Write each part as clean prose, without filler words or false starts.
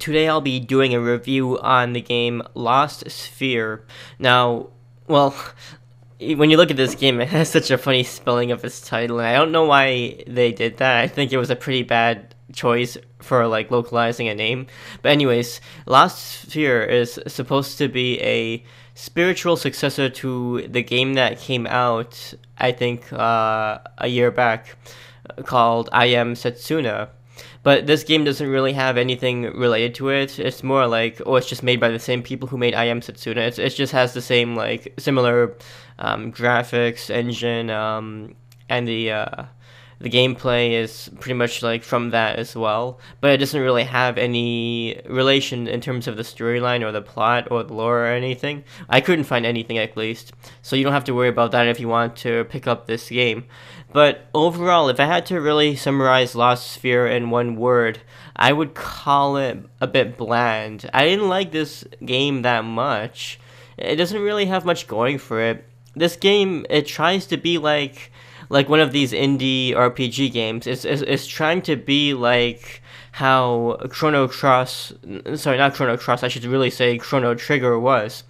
today I'll be doing a review on the game Lost Sphear. Now, well, when you look at this game, it has such a funny spelling of its title, and I don't know why they did that. I think it was a pretty bad choice for like localizing a name. But anyways, Lost Sphear is supposed to be a spiritual successor to the game that came out, I think, a year back, called I Am Setsuna. But this game doesn't really have anything related to it. It's more like, oh, it's just made by the same people who made I Am Setsuna. It just has the same, like, similar graphics, engine, and the gameplay is pretty much like from that as well. But it doesn't really have any relation in terms of the storyline or the plot or the lore or anything. I couldn't find anything, at least. So you don't have to worry about that if you want to pick up this game. But overall, if I had to really summarize Lost Sphear in one word, I would call it a bit bland. I didn't like this game that much. It doesn't really have much going for it. This game, it tries to be like one of these indie RPG games. It's trying to be like how Chrono Cross, sorry, not Chrono Cross, I should really say Chrono Trigger was.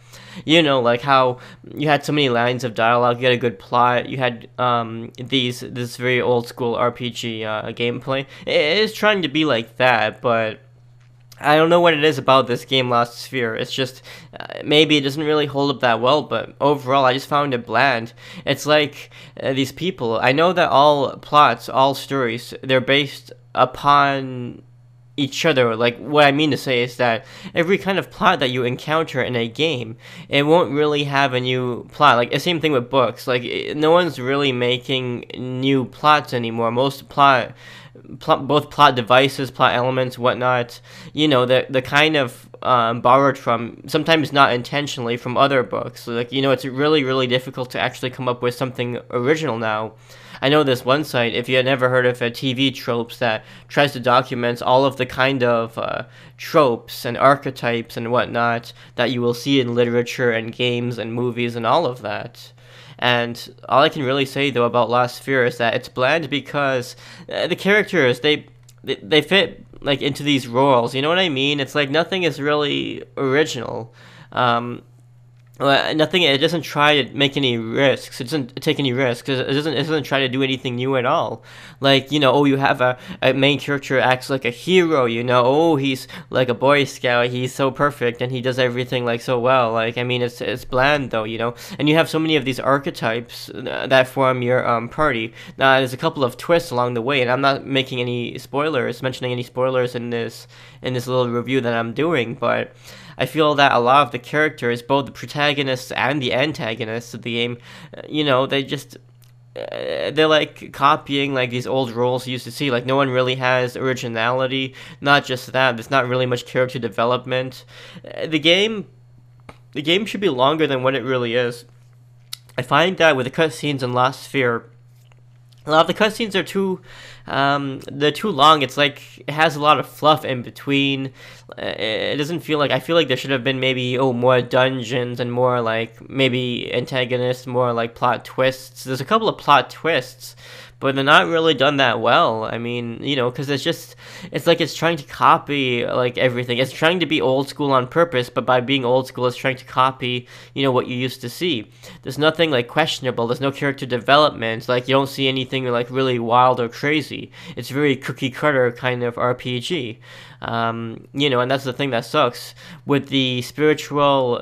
You know, like how you had so many lines of dialogue, you had a good plot, you had this very old school RPG gameplay. It is trying to be like that, but I don't know what it is about this game, Lost Sphear. It's just, maybe it doesn't really hold up that well, but overall, I just found it bland. It's like, these people, I know that all plots, all stories, they're based upon each other. Like, what I mean to say is that every kind of plot that you encounter in a game, it won't really have a new plot. Like, the same thing with books. Like, no one's really making new plots anymore. Most both plot devices, plot elements, whatnot, you know, the kind of borrowed from, sometimes not intentionally, from other books. So, like, you know, it's really, really difficult to actually come up with something original now. I know this one site, if you had never heard of TV tropes, that tries to document all of the kind of tropes and archetypes and whatnot that you will see in literature and games and movies and all of that. And all I can really say, though, about Lost Sphear is that it's bland because the characters, they fit, like, into these roles. You know what I mean? It's like nothing is really original. Nothing. It doesn't try to make any risks. It doesn't take any risks. It doesn't try to do anything new at all. Like, you know, oh, you have a main character acts like a hero. You know, oh, he's like a Boy Scout. He's so perfect and he does everything like so well. Like, I mean, it's bland though. You know, and you have so many of these archetypes that form your party. Now, there's a couple of twists along the way, and I'm not making any spoilers, mentioning any spoilers in this little review that I'm doing, but I feel that a lot of the characters, both the protagonists and the antagonists of the game, you know, they're like copying like these old roles you used to see. Like, no one really has originality. Not just that, there's not really much character development. The game should be longer than what it really is. I find that with the cutscenes in Lost Sphear, a lot of the cutscenes are they're too long. It's like it has a lot of fluff in between. It doesn't feel like, I feel like there should have been maybe, more dungeons and more like maybe antagonists, more like plot twists. There's a couple of plot twists, but they're not really done that well. I mean, you know, because it's like it's trying to copy like everything. It's trying to be old school on purpose, but by being old school, it's trying to copy, you know, what you used to see. There's nothing like questionable. There's no character development. Like, you don't see anything like really wild or crazy. It's very cookie cutter kind of RPG. You know, and that's the thing that sucks with the spiritual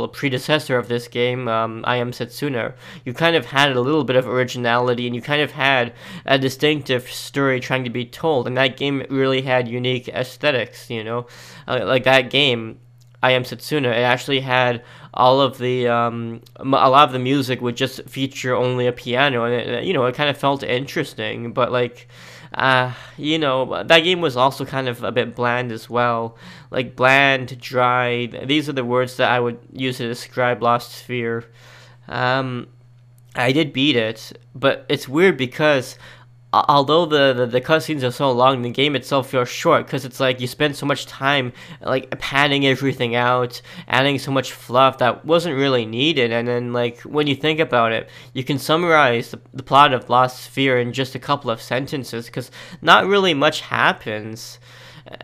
predecessor of this game, I Am Setsuna. You kind of had a little bit of originality, and you kind of had a distinctive story trying to be told, and that game really had unique aesthetics, you know, like that game, I Am Setsuna, it actually had all of the a lot of the music would just feature only a piano, and it, you know, it kind of felt interesting, but like, you know, that game was also kind of a bit bland as well. Like, bland, dry, these are the words that I would use to describe Lost Sphear. I did beat it, but it's weird because although the cutscenes are so long, the game itself feels short because it's like you spend so much time like panning everything out, adding so much fluff that wasn't really needed. And then like when you think about it, you can summarize the plot of Lost Sphere in just a couple of sentences because not really much happens.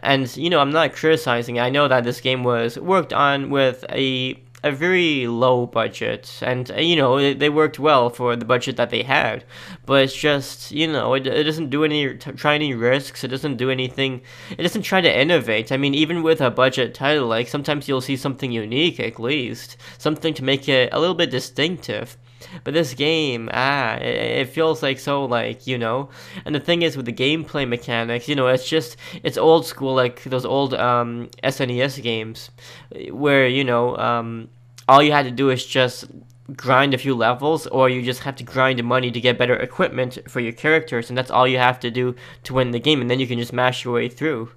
And I'm not criticizing. I know that this game was worked on with a very low budget, and they worked well for the budget that they had, but it's just it doesn't do try any risks. It doesn't do anything. It doesn't try to innovate. I mean, even with a budget title, like sometimes you'll see something unique, at least something to make it a little bit distinctive. But this game, it feels like so like, and the thing is with the gameplay mechanics, it's old school, like those old SNES games where, all you had to do is just grind a few levels, or you just have to grind money to get better equipment for your characters, and that's all you have to do to win the game, and then you can just mash your way through.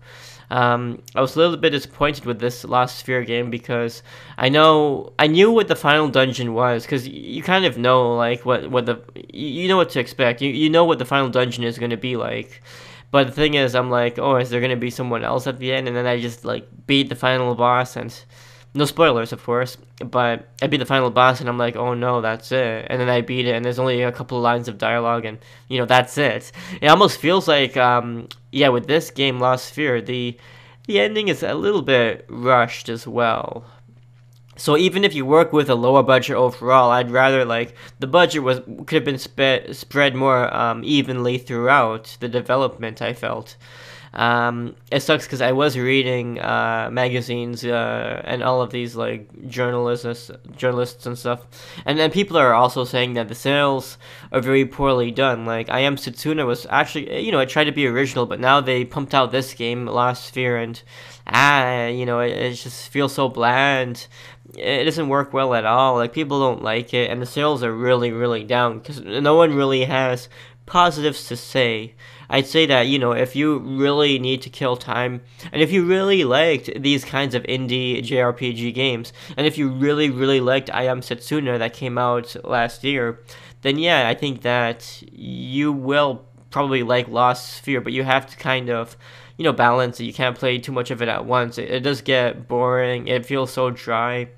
I was a little bit disappointed with this Lost Sphere game because I knew what the final dungeon was, because you kind of know like what you know what to expect. You know what the final dungeon is going to be like. But the thing is, I'm like, oh, is there going to be someone else at the end? And then I just like beat the final boss, and no spoilers, of course, but I beat the final boss, and I'm like, oh no, that's it. And then I beat it, and there's only a couple of lines of dialogue, and that's it. It almost feels like, yeah, with this game, Lost Sphere, the ending is a little bit rushed as well. So even if you work with a lower budget overall, I'd rather like the budget could have been spread more evenly throughout the development, I felt. It sucks because I was reading magazines and all of these like journalists and stuff, and then people are also saying that the sales are very poorly done. Like I Am Setsuna was actually, it tried to be original, but now they pumped out this game, Lost Sphere, and it just feels so bland. It doesn't work well at all. Like people don't like it, and the sales are really, really down because no one really has positives to say. I'd say that, if you really need to kill time, and if you really liked these kinds of indie JRPG games, and if you really, really liked I Am Setsuna that came out last year, then yeah, I think that you will probably like Lost Sphere, but you have to kind of, balance it. You can't play too much of it at once. It does get boring. It feels so dry.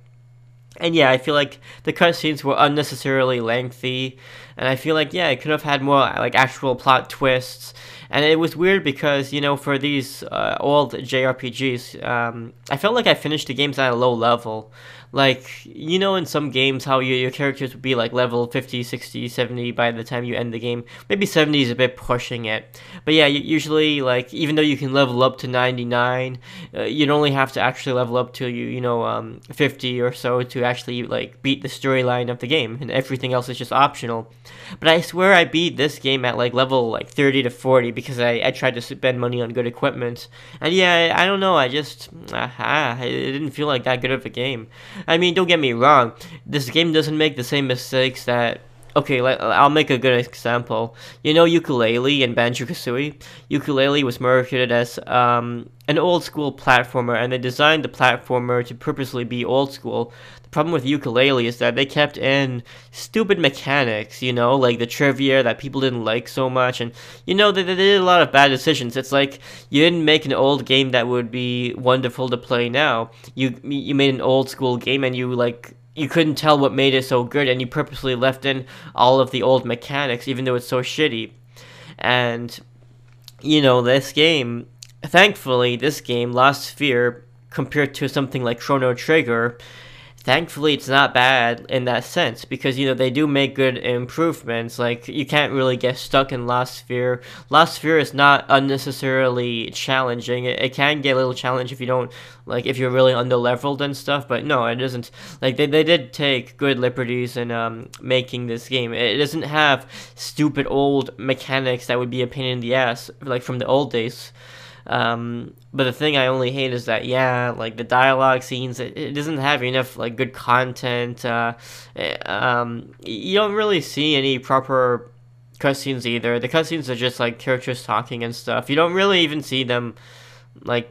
And yeah, I feel like the cutscenes were unnecessarily lengthy, and I feel like, yeah, it could have had more like actual plot twists. And it was weird because, for these old JRPGs, I felt like I finished the games at a low level. Like, in some games how your characters would be like level 50, 60, 70 by the time you end the game. Maybe 70 is a bit pushing it. But yeah, usually, like, even though you can level up to 99, you'd only have to actually level up to, 50 or so to actually, like, beat the storyline of the game. And everything else is just optional. But I swear I beat this game at, like, level, like, 30 to 40 because I tried to spend money on good equipment. And yeah, I don't know, it didn't feel like that good of a game. I mean, don't get me wrong, this game doesn't make the same mistakes that... Okay, I'll make a good example. Yooka-Laylee in Banjo-Kazooie? Yooka-Laylee was marketed as an old-school platformer, and they designed the platformer to purposely be old-school. The problem with Yooka-Laylee is that they kept in stupid mechanics, like the trivia that people didn't like so much, and, they did a lot of bad decisions. It's like, you didn't make an old game that would be wonderful to play now. You made an old-school game, and you couldn't tell what made it so good, and you purposely left in all of the old mechanics, even though it's so shitty. And, this game, thankfully, Lost Sphere, compared to something like Chrono Trigger, thankfully it's not bad in that sense, because they do make good improvements. Like, you can't really get stuck in Lost Sphere. Lost Sphere is not unnecessarily challenging. It can get a little challenge if you don't, like, if you're really under-leveled and stuff, but no, it isn't. Like, they did take good liberties in making this game. It doesn't have stupid old mechanics that would be a pain in the ass, like from the old days. But the thing I only hate is that, yeah, like the dialogue scenes, it doesn't have enough like good content. You don't really see any proper cutscenes either. The cutscenes are just like characters talking and stuff. You don't really even see them like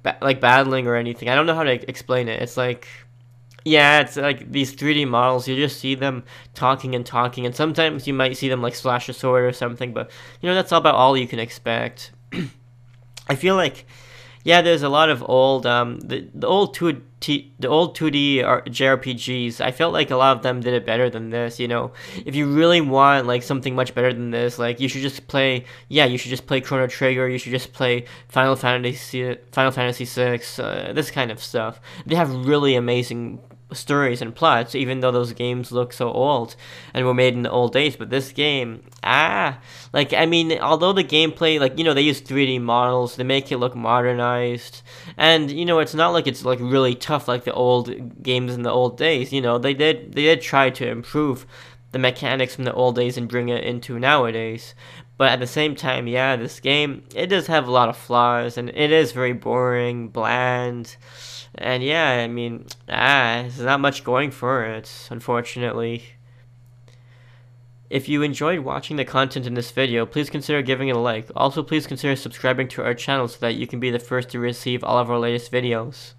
battling or anything. I don't know how to explain it. It's like, Yeah, it's like these 3D models. You just see them talking and talking, and sometimes you might see them like slash a sword or something. But that's about all you can expect. I feel like, yeah, there's a lot of old the old the old 2D JRPGs. I felt like a lot of them did it better than this. If you really want like something much better than this, like you should just play. Yeah, you should just play Chrono Trigger. You should just play Final Fantasy 6. This kind of stuff. They have really amazing stories and plots, even though those games look so old and were made in the old days. But this game, like, I mean, although the gameplay, like, they use 3D models, they make it look modernized, and it's not like it's like really tough like the old games in the old days. They did try to improve the mechanics from the old days and bring it into nowadays. But at the same time, yeah, this game, it does have a lot of flaws, and it is very boring, bland. And yeah, I mean, there's not much going for it, unfortunately. If you enjoyed watching the content in this video, please consider giving it a like. Also, please consider subscribing to our channel so that you can be the first to receive all of our latest videos.